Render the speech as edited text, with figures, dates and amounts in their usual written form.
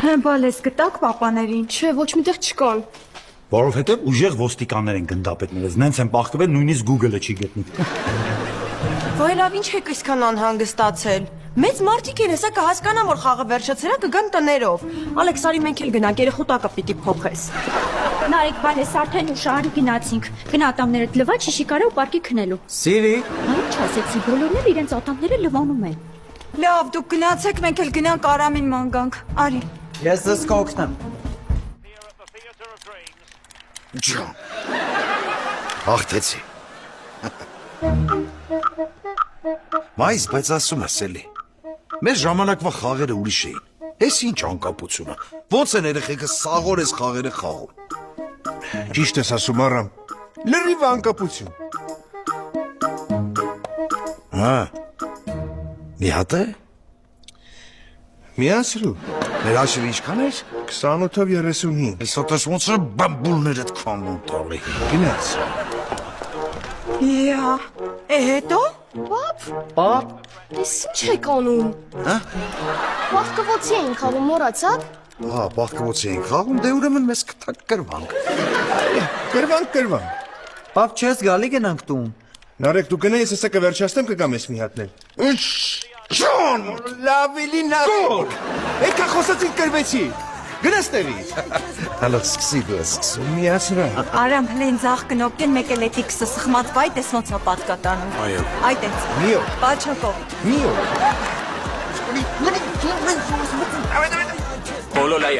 Բալես գտակ պապաներին։ Չէ, ոչ միտեղ չկան։ Որովհետև ուժեղ ոստիկաններ են գնդապետներս, նենց են պահկվել, նույնիսկ Google-ը չի գտնի։ Ոյ լավ, ինչ եք այսքան անհանգստացել։ Մեծ մարդիկ են, հեսա կհասկանամ, որ խաղը վերջացրան կգան տներով։ Ալեքսարի մենք էլ գնանք, երեխուտակը պիտի փոխես։ Նարեկ բալես արդեն ուշահարի գնացինք։ Գնատամներդ լվա չիշի կարա ու պարկի քնելու։ Սիրի, Ինչ ասեցի, բոլորներ իրենց ատամները լվանում են։ Լավ, դուք գնացեք, մենք էլ գնանք Արամին ման գանք։ Արի։ Ես ձեզ կօգնեմ։ Ջան։ Հաղթեցի։ Մայիս, բայց ասում ես էլի։ Մեր ժամանակվա խաղերը ուրիշ էին։ Էս ինչ անկապություն է։ Ոնց են երեխեքը սաղոր էս խաղերը խաղում։ Ճիշտ ես ասում Արամ։ Լրիվ անկապություն։ Հա։ Մի հատ է։ Միացրու։ Մեր աշիրը ինչքան էր։ 28-ով 35։ Այս հոտես ոնց է բամբուլներդ քանում տալի։ Գնաց։ Իա, հետո։ Պապ, ես ինչ եք անում։ Հա։ Բախկվոցի էին խաղում, մոռացաք։ Հա, բախկվոցի ենք խաղում, դե ուրեմն մեզ կտակ կրվանք։ Կրվանք։ Պապ չես գալի գնանք տուն։ Նարեկ դու գնա, ես հեսա կվերջացնեմ կգամ ես մի հատնել։ Ինչ։ Ջան, Լավելի Նարեկ։ Եկա խոսացինք կրվեցի։ Գնաս տեղից։ հələ սկսի դու ես սկսում։ Միացրա։ Արամ հլեն ձախ կնոպկեն մեկ էլ էտի կսը սխմած վայ տես ոնց է պատկատանում։ Այո։ Այդ էց։ Մի օր։ Պաչակով։ Մի օր։ Բոլոլայ